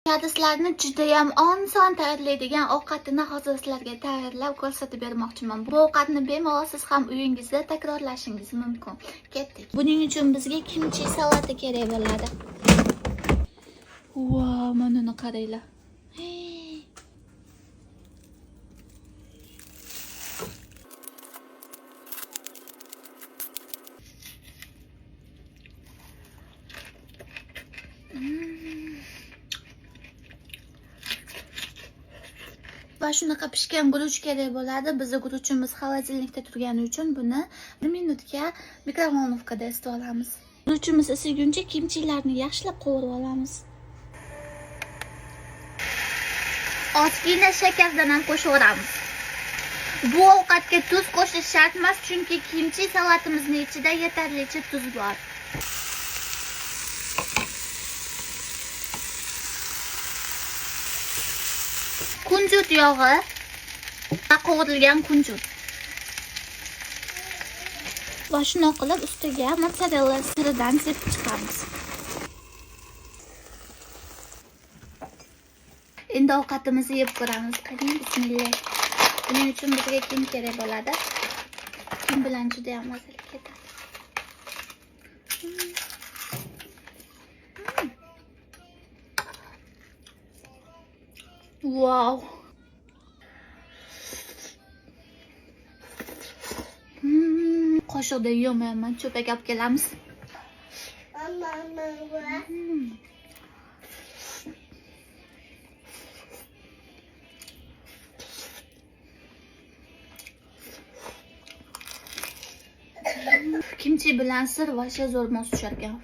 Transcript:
Kadislarni juda ham oson tayyorlaydigan ovqatini hozir sizlarga tayyorlab ko'rsatib bermoqchiman. Bu ovqatni bemalol siz ham uyingizda takrorlashingiz mumkin. Ketdik. Buning uchun bizga kimchi salati kerak bo'ladi. Wow, mana buni qaranglar. Va shunaqa pishgan guruch kerak bo'ladi. Bizning guruchimiz xolodilnikda turgani uchun buni 1 minutga mikrovolnovkada isitib olamiz. Guruchimiz isiguncha kimchilarni yaxshilab qovurib olamiz. Ozgina shakardan ham qo'shaveramiz. Bu ovqatga tuz qo'shish shart emas, chunki kimchi salatimizning ichida yetarlicha tuz bor. Kunjut yog'i, qovurilgan kunjut. Va shuni qilib ustiga mozzarella siridan sepib chiqamiz. Endi ovqatimizni yeb ko'ramiz. Qarang, bismillah. Buning uchun bizga kim kerak bo'ladi? Kim bilan juda ham mazali ketadi. Wow. Qoshiqda yeyolmayman, cho'pak olib kelamiz. Kimchi bilan sir vasha zo'r mos tushar ekan.